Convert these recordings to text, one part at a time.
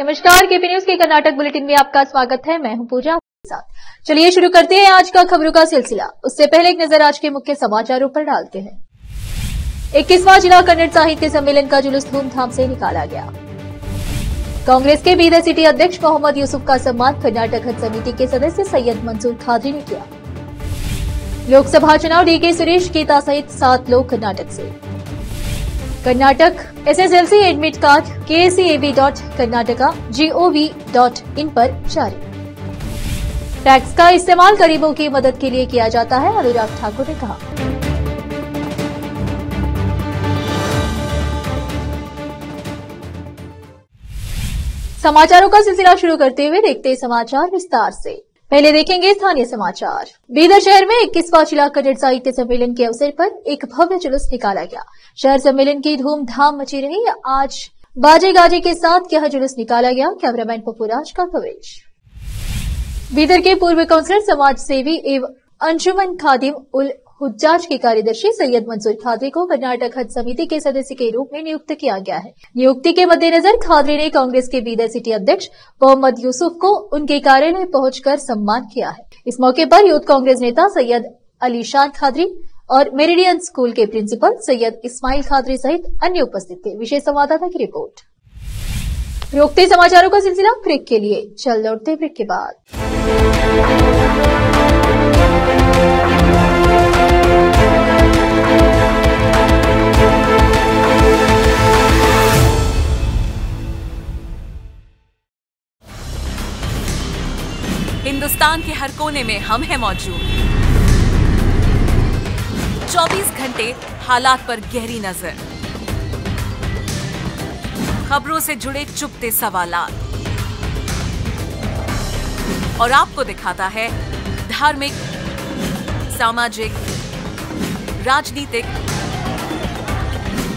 नमस्कार, KP news के Karnataka bulletin में आपका स्वागत है। मैं हूं पूजा आपके साथ। चलिए शुरू करते हैं आज का खबरों का सिलसिला। उससे पहले एक नजर आज के मुख्य समाचारों पर डालते हैं। 21वां जिला कन्नड़ साहित्य सम्मेलन का जुलूस धूमधाम से निकाला गया। कांग्रेस के बीदर सिटी अध्यक्ष मोहम्मद यूसुफ का सम्मान कर्नाटक हज समिति के सदस्य सैयद मंसूर खादरी ने किया। लोकसभा चुनाव डीके सुरेश गीता सहित 7 लोग कर्नाटक से। Karnataka SSLC admit card kacab.karnataka.gov.in पर जारी। टैक्स का इस्तेमाल गरीबों की मदद के लिए किया जाता है, अनुराग ठाकुर ने कहा। समाचारों का सिलसिला शुरू करते हुए देखते हैं समाचार विस्तार से। पहले देखेंगे स्थानीय समाचार। बीदर शहर में 21वां जिला कन्नड़ साहित्य सम्मेलन के अवसर पर एक भव्य जुलूस निकाला गया। शहर सम्मेलन की धूमधाम मची रही। आज बाजे गाजे के साथ यह जुलूस निकाला गया। कैमरामैन पप्पूराज का कवरेज। बीदर के पूर्व काउंसलर, समाज सेवी एवं अंजुमन खादिम उल हुज्जाज के कार्यदर्शी सैयद मंसूर खादरी को कर्नाटक हज समिति के सदस्य के रूप में नियुक्त किया गया है। नियुक्ति के मद्देनजर खादरी ने कांग्रेस के बीदर सिटी अध्यक्ष मोहम्मद यूसुफ को उनके कार्यालय पहुंचकर सम्मान किया है। इस मौके पर यूथ कांग्रेस नेता सैयद अलीशान खादरी और मेरिडियन स्कूल के प्रिंसिपल सैयद इस्माइल खादरी सहित अन्य उपस्थित थे। विशेष संवाददाता की रिपोर्ट। रोकते समाचारों का सिलसिला ब्रेक के लिए। चल लौटते ब्रेक के बाद। हिंदुस्तान के हर कोने में हम हैं मौजूद। 24 घंटे हालात पर गहरी नजर, खबरों से जुड़े चुपते सवालात और आपको दिखाता है धार्मिक, सामाजिक, राजनीतिक,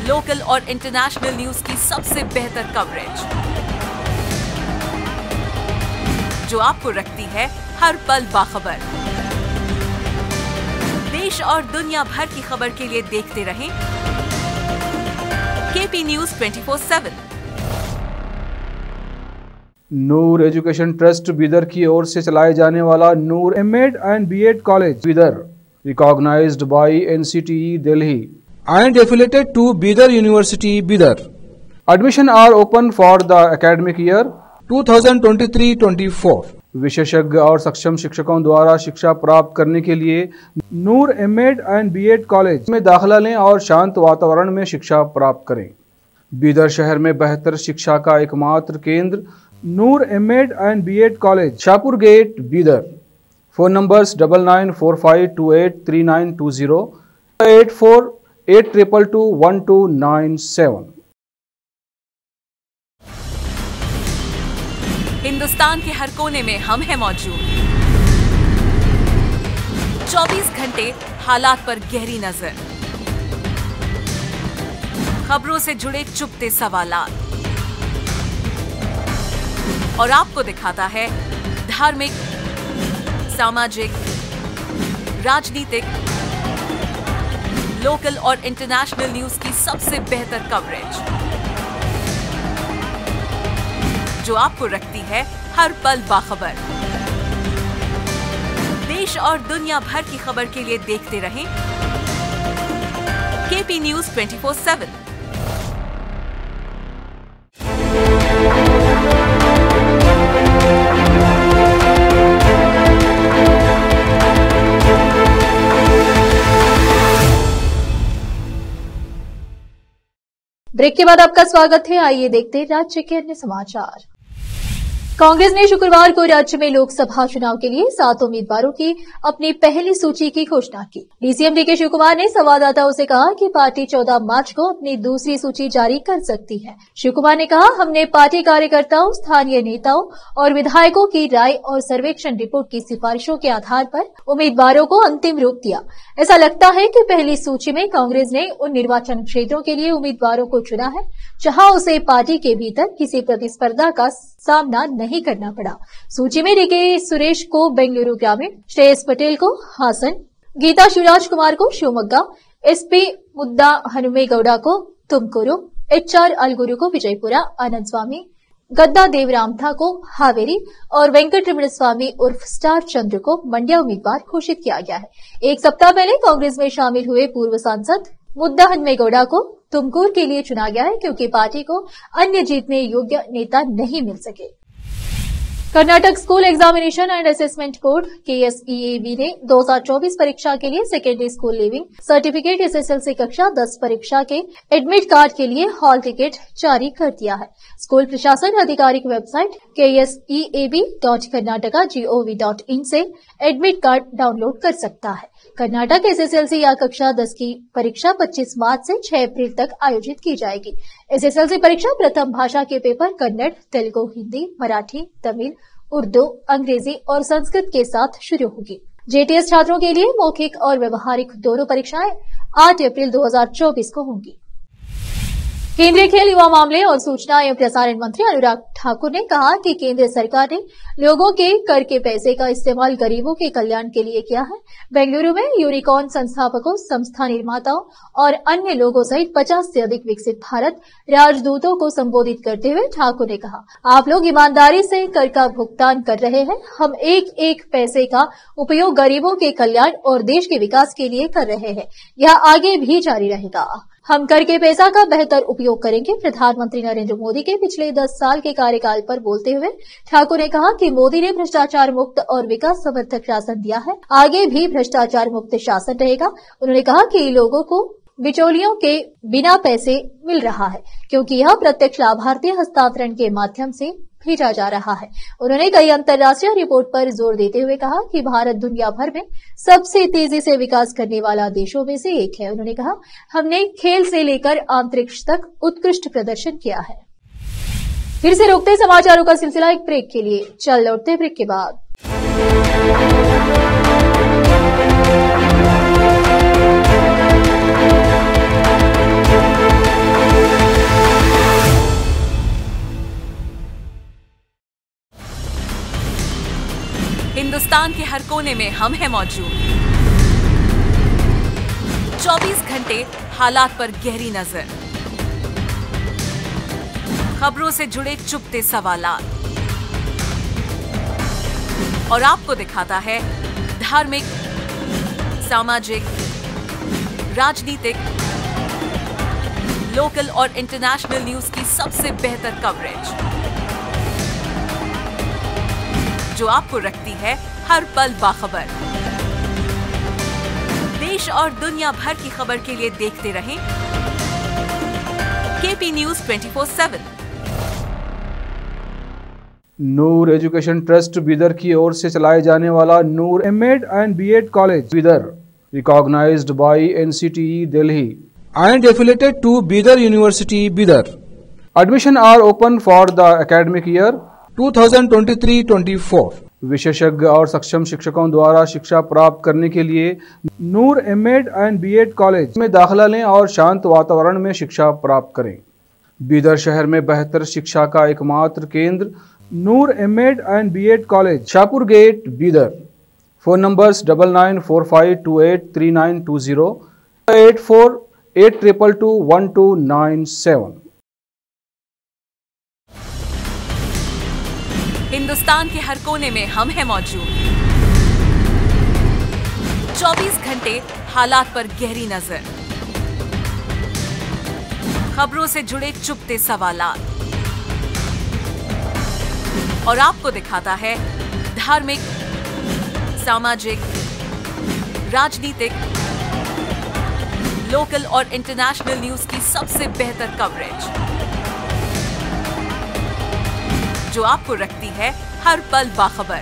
लोकल और इंटरनेशनल न्यूज की सबसे बेहतर कवरेज, जो आपको रखती है हर पल बाखबर। देश और दुनिया भर की खबर के लिए देखते रहें KP news 24/7। Noor education trust Bidar की ओर से चलाए जाने वाला Noor MEd and BEd college Bidar, recognised by NCTE Delhi and affiliated to Bidar University, Bidar. Admission are open for the academic year 2023-24. विशेषज्ञ और सक्षम शिक्षकों द्वारा शिक्षा प्राप्त करने के लिए नूर एमएड एंड बीएड कॉलेज में दाखिला लें और शांत वातावरण में शिक्षा प्राप्त करें। बीदर शहर में बेहतर शिक्षा का एकमात्र केंद्र Noor MEd and BEd college, Shahpur gate, Bidar. Phone numbers 9945283920, 8482221297। Hindustan के हर कोने में हम हैं मौजूद। 24 घंटे हालात पर गहरी नजर, खबरों से जुड़े चुपते सवालात और आपको दिखाता है धार्मिक, सामाजिक, राजनीतिक, लोकल और इंटरनेशनल न्यूज की सबसे बेहतर कवरेज, जो आपको रखती है हर पल बाखबर। देश और दुनिया भर की खबर के लिए देखते रहें केपी न्यूज 24/7। ब्रेक के बाद आपका स्वागत है। आइए देखते हैं राज्य के अन्य समाचार। कांग्रेस ने शुक्रवार को राज्य में लोकसभा चुनाव के लिए 7 उम्मीदवारों की अपनी पहली सूची की घोषणा की। डीसीएम डीके शिवकुमार ने संवाददाताओं से कहा कि पार्टी 14 मार्च को अपनी दूसरी सूची जारी कर सकती है। शिवकुमार ने कहा, हमने पार्टी कार्यकर्ताओं, स्थानीय नेताओं और विधायकों की राय और सर्वेक्षण रिपोर्ट की सिफारिशों के आधार पर उम्मीदवारों को अंतिम रूप दिया। ऐसा लगता है कि पहली सूची में कांग्रेस ने उन निर्वाचन क्षेत्रों के लिए उम्मीदवारों को चुना है जहां उसे पार्टी के भीतर किसी प्रतिस्पर्धा का सामना नहीं करना पड़ा। सूची में डीके सुरेश को बेंगलुरु ग्रामीण, श्रेयस पटेल को हासन, गीता शिवराज कुमार को शिवमोग्गा, एसपी मुद्दा हनुमेगौड़ा को तुमकुरु, एचआर अलगुरु को विजयपुरा, आनंद स्वामी गद्दा देवरामथा को हावेरी और वेंकटरमण स्वामी उर्फ स्टार चंद्र को मंड्या उम्मीदवार घोषित किया गया है। एक सप्ताह पहले कांग्रेस में शामिल हुए पूर्व सांसद मुद्दाहनुमेगौड़ा को तुमकुर के लिए चुना गया है क्योंकि पार्टी को अन्य जीतने योग्य नेता नहीं मिल सके। Karnataka school examination and assessment board KSEAB ने 2024 परीक्षा के लिए secondary school leaving certificate SSLC कक्षा 10 परीक्षा के एडमिट कार्ड के लिए हॉल टिकट जारी कर दिया है। स्कूल प्रशासन आधिकारिक वेबसाइट KSEAB.karnataka.gov.in से एडमिट कार्ड डाउनलोड कर सकता है। कर्नाटक SSLC या कक्षा 10 की परीक्षा 25 मार्च से 6 अप्रैल तक आयोजित की जाएगी। SSLC परीक्षा प्रथम भाषा के पेपर कन्नड़, तेलुगु, हिंदी, मराठी, तमिल, उर्दू, अंग्रेजी और संस्कृत के साथ शुरू होगी। JTS छात्रों के लिए मौखिक और व्यवहारिक दोनों परीक्षाएं 8 अप्रैल 2024 को होंगी। केंद्रीय खेल, युवा मामले और सूचना एवं प्रसारण मंत्री अनुराग ठाकुर ने कहा कि केंद्र सरकार ने लोगों के कर के पैसे का इस्तेमाल गरीबों के कल्याण के लिए किया है। बेंगलुरु में यूनिकॉर्न संस्थापकों, संस्था निर्माताओं और अन्य लोगों सहित 50 से अधिक विकसित भारत राजदूतों को संबोधित करते हुए ठाकुर ने कहा, आप लोग ईमानदारी से कर का भुगतान कर रहे हैं। हम एक एक पैसे का उपयोग गरीबों के कल्याण और देश के विकास के लिए कर रहे हैं। यह आगे भी जारी रहेगा। हम कर के पैसा का बेहतर उपयोग करेंगे। प्रधानमंत्री नरेंद्र मोदी के पिछले 10 साल के कार्यकाल पर बोलते हुए ठाकुर ने कहा कि मोदी ने भ्रष्टाचार मुक्त और विकास समर्थक शासन दिया है, आगे भी भ्रष्टाचार मुक्त शासन रहेगा। उन्होंने कहा कि लोगों को बिचौलियों के बिना पैसे मिल रहा है क्योंकि यह प्रत्यक्ष लाभार्थी हस्तांतरण के माध्यम से भेजा जा रहा है। उन्होंने कई अंतर्राष्ट्रीय रिपोर्ट पर जोर देते हुए कहा कि भारत दुनिया भर में सबसे तेजी से विकास करने वाला देशों में से एक है। उन्होंने कहा, हमने खेल से लेकर अंतरिक्ष तक उत्कृष्ट प्रदर्शन किया है। फिर से रोकते समाचारों का सिलसिला एक ब्रेक के लिए, चल लौटते ब्रेक के बाद। हिंदुस्तान के हर कोने में हम हैं मौजूद। 24 घंटे हालात पर गहरी नजर, खबरों से जुड़े चुपते सवालात और आपको दिखाता है धार्मिक, सामाजिक, राजनीतिक, लोकल और इंटरनेशनल न्यूज की सबसे बेहतर कवरेज जो आपको रखती है हर पल बाखबर। देश और दुनिया भर की खबर के लिए देखते रहें KP News 24/7। Noor education trust Bidar की ओर से चलाए जाने वाला Noor M.Ed and B.Ed college Bidar, recognised by NCTE Delhi and affiliated to Bidar University, Bidar. Admission are open for the academic year 2023-24. विशेषज्ञ और सक्षम शिक्षकों द्वारा शिक्षा प्राप्त करने के लिए नूर M.Ed and B.Ed कॉलेज में दाखिला लें और शांत वातावरण में शिक्षा प्राप्त करें। बीदर शहर में बेहतर शिक्षा का एकमात्र केंद्र Noor M.Ed and B.Ed college, Shahpur gate, Bidar. Phone numbers 9945283920, 8482221297। Hindustan के हर कोने में हम हैं मौजूद। 24 घंटे हालात पर गहरी नजर, खबरों से जुड़े चुपते सवालात और आपको दिखाता है धार्मिक, सामाजिक, राजनीतिक, लोकल और इंटरनेशनल न्यूज की सबसे बेहतर कवरेज जो आपको रखती है हर पल बाखबर।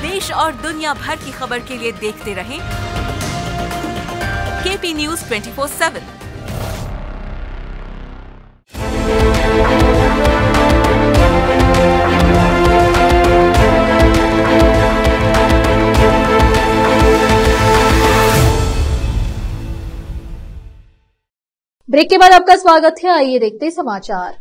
देश और दुनिया भर की खबर के लिए देखते रहें KP News 24/7। ब्रेक के बाद आपका स्वागत है। आइए देखते समाचार।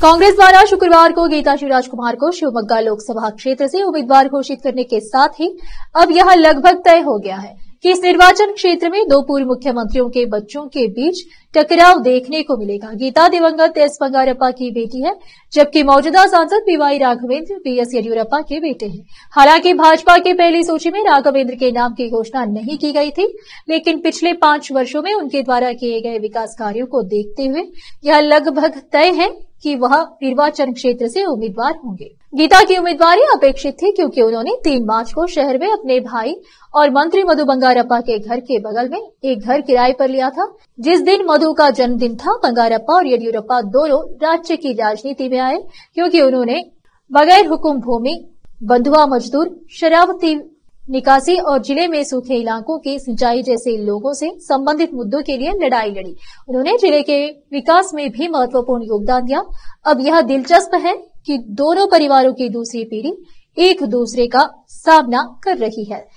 कांग्रेस द्वारा शुक्रवार को गीता शिवराज कुमार को शिवमोगा लोकसभा क्षेत्र से उम्मीदवार घोषित करने के साथ ही अब यह लगभग तय हो गया है कि इस निर्वाचन क्षेत्र में दो पूर्व मुख्यमंत्रियों के बच्चों के बीच टकराव देखने को मिलेगा। गीता दिवंगत एस बंगारप्पा की बेटी है, जबकि मौजूदा सांसद बीवाई राघवेंद्र बीएस येदियुरप्पा के बेटे हैं। हालांकि भाजपा की पहली सूची में राघवेंद्र के नाम की घोषणा नहीं की गई थी, लेकिन पिछले 5 वर्षों में उनके द्वारा किए गए विकास कार्यों को देखते हुए यह लगभग तय है कि वह निर्वाचन क्षेत्र से उम्मीदवार होंगे। गीता की उम्मीदवारी अपेक्षित थी क्योंकि उन्होंने 3 मार्च को शहर में अपने भाई और मंत्री मधु बंगारप्पा के घर के बगल में एक घर किराए पर लिया था। जिस दिन मधु का जन्मदिन था, बंगारप्पा और येदियुरप्पा दोनों राज्य की राजनीति में आए क्योंकि उन्होंने बगैर हुकुम भूमि, बंधुआ मजदूर, शराबती निकासी और जिले में सूखे इलाकों की सिंचाई जैसे लोगों से संबंधित मुद्दों के लिए लड़ाई लड़ी। उन्होंने जिले के विकास में भी महत्वपूर्ण योगदान दिया। अब यह दिलचस्प है कि दोनों परिवारों की दूसरी पीढ़ी एक दूसरे का सामना कर रही है।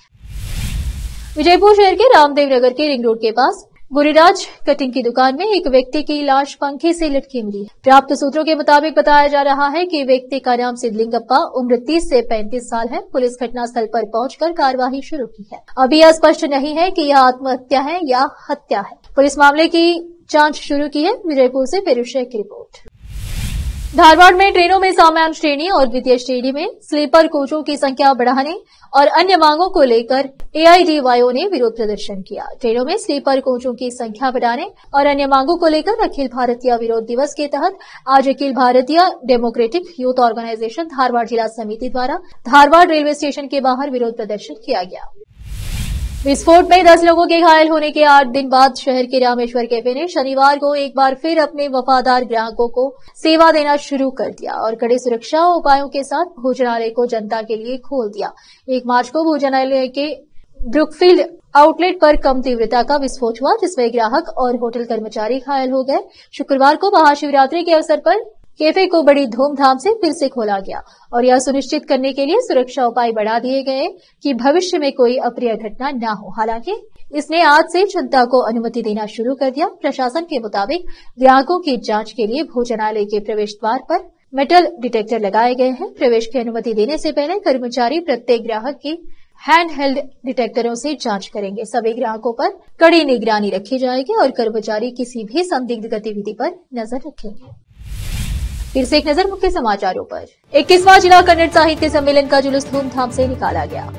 विजयपुर शहर के रामदेव नगर के रिंग रोड के पास गुरिराज कटिंग की दुकान में एक व्यक्ति की लाश पंखे से लटकी मिली है। प्राप्त सूत्रों के मुताबिक बताया जा रहा है कि व्यक्ति का नाम सिद्धलिंगप्पा, उम्र 30 से 35 साल है। पुलिस घटनास्थल पर पहुंचकर कार्यवाही शुरू की है। अभी यह स्पष्ट नहीं है कि यह आत्महत्या है या हत्या है। पुलिस मामले की जांच शुरू की है। विजयपुर से पेरुशे की रिपोर्ट। धारवाड़ में ट्रेनों में सामान्य श्रेणी और द्वितीय श्रेणी में स्लीपर कोचों की संख्या बढ़ाने और अन्य मांगों को लेकर एआईडीवाईओ ने विरोध प्रदर्शन किया। ट्रेनों में स्लीपर कोचों की संख्या बढ़ाने और अन्य मांगों को लेकर अखिल भारतीय विरोध दिवस के तहत आज Akhil Bharatiya democratic youth organisation Dharwad जिला समिति द्वारा धारवाड़ रेलवे स्टेशन के बाहर विरोध प्रदर्शन किया गया। विस्फोट में 10 लोगों के घायल होने के 8 दिन बाद शहर के रामेश्वर कैफे ने शनिवार को एक बार फिर अपने वफादार ग्राहकों को सेवा देना शुरू कर दिया और कड़े सुरक्षा उपायों के साथ भोजनालय को जनता के लिए खोल दिया। 1 मार्च को भोजनालय के ब्रुकफील्ड आउटलेट पर कम तीव्रता का विस्फोट हुआ, जिसमें ग्राहक और होटल कर्मचारी घायल हो गए। शुक्रवार को महाशिवरात्रि के अवसर पर कैफे को बड़ी धूमधाम से फिर से खोला गया और यह सुनिश्चित करने के लिए सुरक्षा उपाय बढ़ा दिए गए कि भविष्य में कोई अप्रिय घटना न हो। हालांकि इसने आज से जनता को अनुमति देना शुरू कर दिया। प्रशासन के मुताबिक ग्राहकों की जांच के लिए भोजनालय के प्रवेश द्वार पर मेटल डिटेक्टर लगाए गए हैं। प्रवेश की अनुमति देने से पहले कर्मचारी प्रत्येक ग्राहक की हैंड हेल्ड डिटेक्टरों से जांच करेंगे। सभी ग्राहकों पर कड़ी निगरानी रखी जाएगी और कर्मचारी किसी भी संदिग्ध गतिविधि पर नजर रखेंगे। फिर से एक नजर मुख्य समाचारों पर। 21वां जिला कन्नड़ साहित्य सम्मेलन का जुलूस धूमधाम से निकाला गया।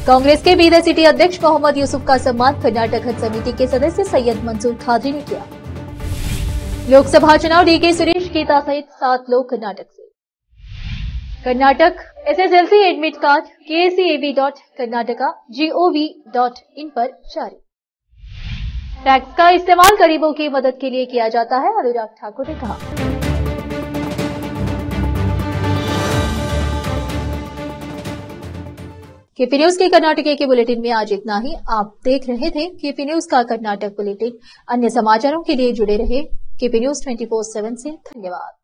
कांग्रेस के बीदर सिटी अध्यक्ष मोहम्मद यूसुफ का सम्मान कर्नाटक हज समिति के सदस्य सैयद मंसूर खादरी ने किया। लोकसभा चुनाव डीके सुरेश, गीता सहित 7 लोग कर्नाटक से। Karnataka SSLC admit card kacab.karnataka.gov.in पर जारी। टैक्स का इस्तेमाल गरीबों की मदद के लिए किया जाता है, अनुराग ठाकुर ने कहा। केपी न्यूज के कर्नाटक के बुलेटिन में आज इतना ही। आप देख रहे थे केपी न्यूज का कर्नाटक बुलेटिन। अन्य समाचारों के लिए जुड़े रहे केपी न्यूज 24/7 से। धन्यवाद।